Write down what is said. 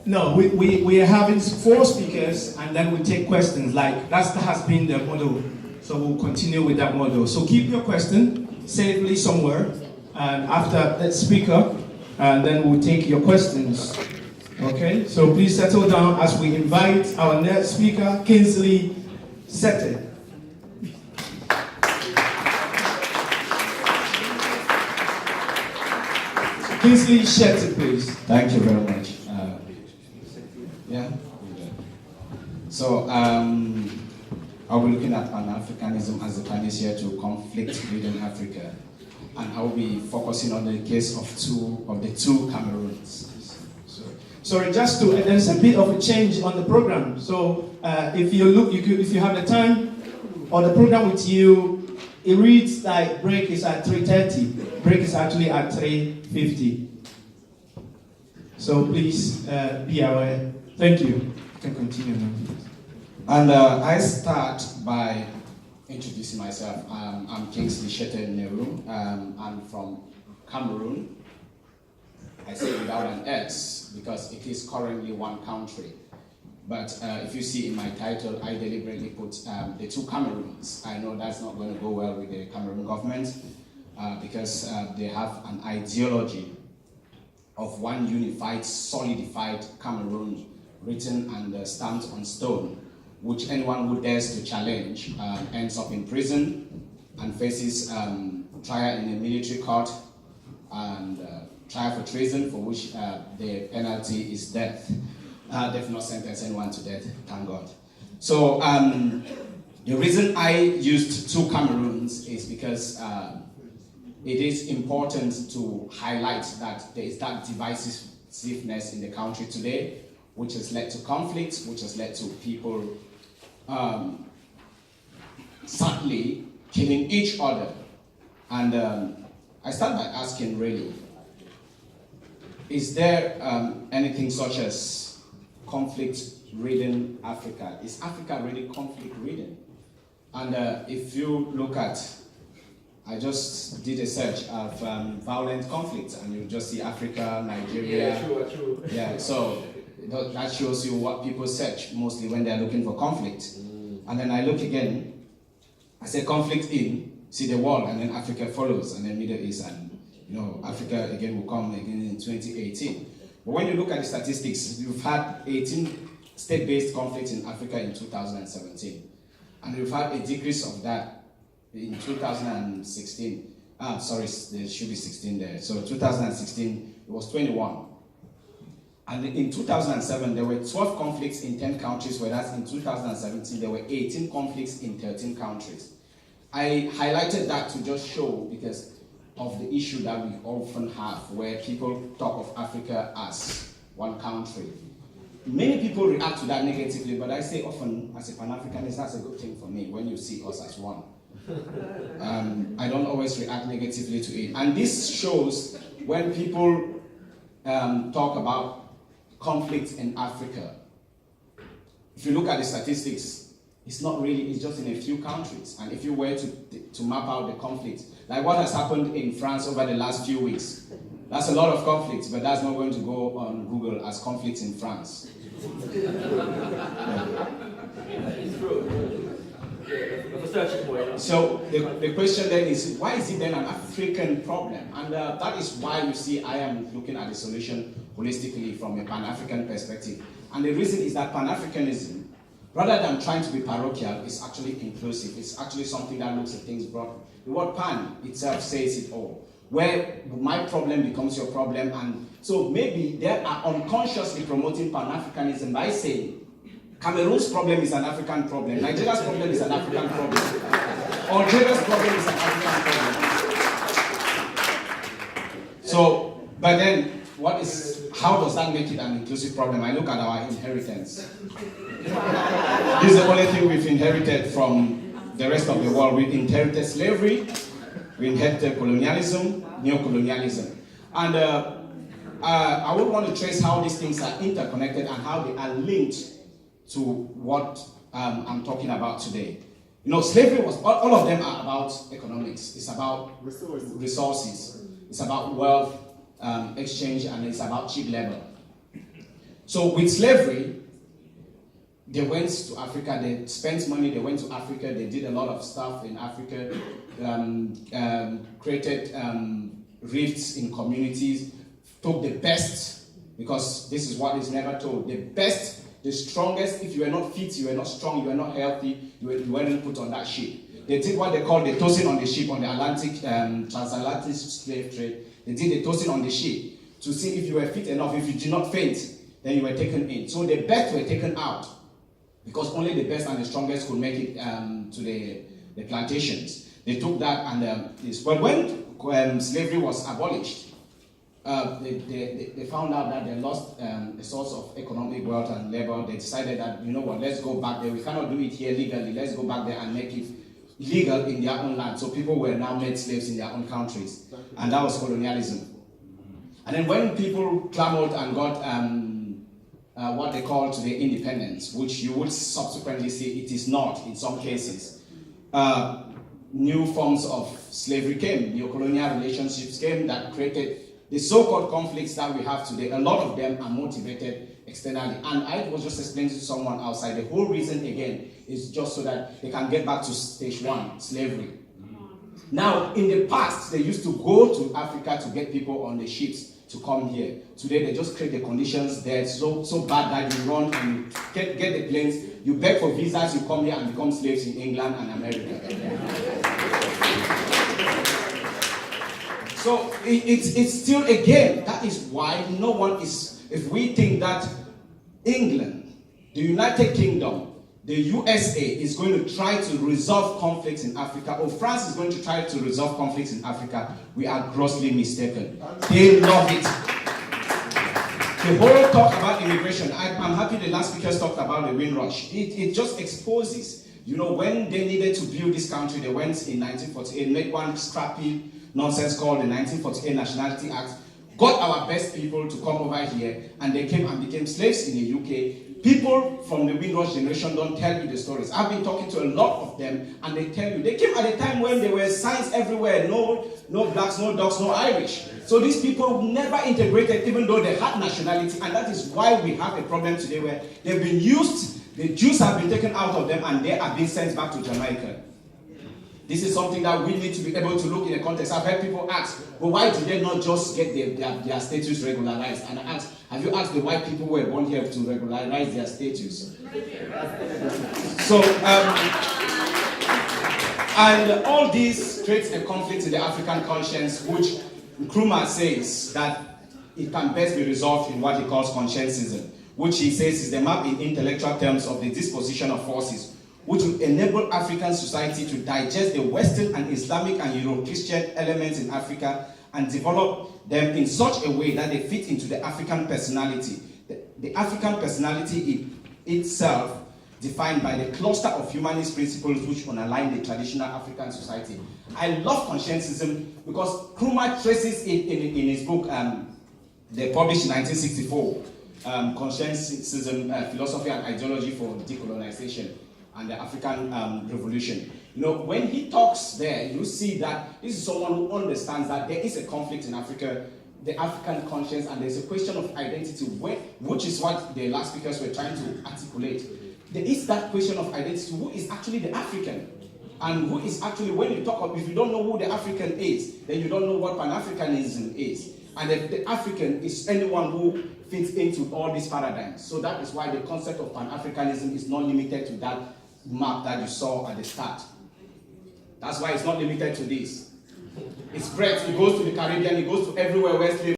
No, we are having 4 speakers and then we take questions. That has been the model. So we'll continue with that model. So keep your question safely somewhere, and after that speaker, and then we'll take your questions. Okay, so please settle down as we invite our next speaker, Kingsley Shetty. Kingsley Shetty, please. Thank you very much. So I'll be looking at Pan-Africanism as the panacea to conflict-ridden Africa, and I'll be focusing on the case of the two Cameroons. Sorry, there's a bit of a change on the program. So if you have the time on the program with you, it reads like break is at 3:30. Break is actually at 3:50. So please be aware. Thank you. You can continue now. And I start by introducing myself. I'm Kingsley Shetty. I'm from Cameroon. I say without an S because it is currently one country. But if you see in my title, I deliberately put the two Cameroons. I know that's not going to go well with the Cameroon government because they have an ideology of one unified, solidified Cameroon written and stamped on stone, which anyone who dares to challenge ends up in prison and faces trial in a military court and trial for treason, for which the penalty is death. They've not sentenced anyone to death, thank God. So the reason I used two Cameroons is because it is important to highlight that there is that divisiveness in the country today, which has led to conflict, which has led to people sadly killing each other. And I start by asking, really, is there anything such as conflict-ridden Africa? Is Africa really conflict-ridden? And if you look at, I just did a search of violent conflicts, and you just see Africa, Nigeria. Yeah, true. Yeah, so that shows you what people search mostly when they're looking for conflict. And then I look again, I say conflict in, see the world, and then Africa follows, and then Middle East, and Africa again will come again in 2018. But when you look at the statistics, you've had 18 state-based conflicts in Africa in 2017. And we've had a decrease of that in 2016. Sorry, there should be 16 there. So 2016, it was 21. And in 2007, there were 12 conflicts in 10 countries, whereas in 2017, there were 18 conflicts in 13 countries. I highlighted that to just show, because of the issue that we often have, where people talk of Africa as one country. Many people react to that negatively, but I say often, as a Pan-Africanist, that's a good thing for me, when you see us as one. I don't always react negatively to it. And this shows when people talk about conflict in Africa. If you look at the statistics, it's not really, it's just in a few countries. And if you were to map out the conflict, like what has happened in France over the last few weeks, that's a lot of conflicts, but that's not going to go on Google as conflicts in France. So the question then is, why is it then an African problem? And that is why you see I am looking at the solution holistically from a Pan-African perspective. And the reason is that Pan-Africanism, rather than trying to be parochial, is actually inclusive. It's actually something that looks at things broadly. The word pan itself says it all, where my problem becomes your problem. And so maybe they are unconsciously promoting Pan-Africanism by saying Cameroon's problem is an African problem, Nigeria's problem is an African problem, Algeria's problem is an African problem. So, but then, how does that make it an inclusive problem? I look at our inheritance. This is the only thing we've inherited from the rest of the world. We inherited slavery, we inherited colonialism, neo-colonialism. And I would want to trace how these things are interconnected and how they are linked to what I'm talking about today. Slavery was, all of them are about economics. It's about resources. It's about wealth exchange, and it's about cheap labor. So with slavery, they went to Africa, they spent money, they went to Africa, they did a lot of stuff in Africa, created rifts in communities, took the best, because this is what is never told, the best, the strongest. If you were not fit, you were not strong, you were not healthy, you weren't put on that ship. They did what they call the tossing on the ship on the Atlantic, transatlantic slave trade. They did the tossing on the ship to see if you were fit enough. If you did not faint, then you were taken in. So the best were taken out, because only the best and the strongest could make it to the plantations. They took that and but when slavery was abolished, they found out that they lost a source of economic wealth and labor. They decided that, you know what, let's go back there. We cannot do it here legally. Let's go back there and make it legal in their own land. So people were now made slaves in their own countries. And that was colonialism. And then when people clamored and got what they call today independence, which you would subsequently see it is not in some cases, new forms of slavery came, neo-colonial relationships came that created the so-called conflicts that we have today. A lot of them are motivated externally. And I was just explaining to someone outside, the whole reason again is just so that they can get back to stage one, slavery. Now, in the past, they used to go to Africa to get people on the ships to come here. Today, they just create the conditions there so bad that you run and you get the planes, you beg for visas, you come here and become slaves in England and America. So it's still, again, that is why no one is, if we think that England, the United Kingdom, the USA is going to try to resolve conflicts in Africa, or France is going to try to resolve conflicts in Africa, we are grossly mistaken. They love it. The whole talk about immigration, I'm happy the last speakers talked about the Windrush. It just exposes, you know, when they needed to build this country, they went in 1948, made one scrappy nonsense called the 1948 Nationality Act, got our best people to come over here, and they came and became slaves in the UK. People from the Windrush generation don't tell you the stories. I've been talking to a lot of them, and they tell you, they came at a time when there were signs everywhere, no blacks, no dogs, no Irish. So these people never integrated, even though they had nationality, and that is why we have a problem today where they've been used, the Jews have been taken out of them, and they are being sent back to Jamaica. This is something that we need to be able to look in a context. I've heard people ask, well, why did they not just get their status regularized? And I asked, have you asked the white people who were born here to regularize their status? So, and all this creates a conflict in the African conscience, which Nkrumah says that it can best be resolved in what he calls conscientism, which he says is the map in intellectual terms of the disposition of forces, which will enable African society to digest the Western and Islamic and Euro-Christian elements in Africa and develop them in such a way that they fit into the African personality. The African personality itself defined by the cluster of humanist principles which underline the traditional African society. I love conscientism because Nkrumah traces it in his book, they published in 1964, Conscientism, Philosophy and Ideology for Decolonization and the African Revolution. You know, when he talks there, you see that this is someone who understands that there is a conflict in Africa, the African conscience, and there's a question of identity, which is what the last speakers were trying to articulate. There is that question of identity, who is actually the African? And who is actually, when you talk about, if you don't know who the African is, then you don't know what Pan-Africanism is. And if the African is anyone who fits into all these paradigms. So that is why the concept of Pan-Africanism is not limited to that map that you saw at the start. That's why it's not limited to this. It spreads, it goes to the Caribbean, it goes to everywhere where slavery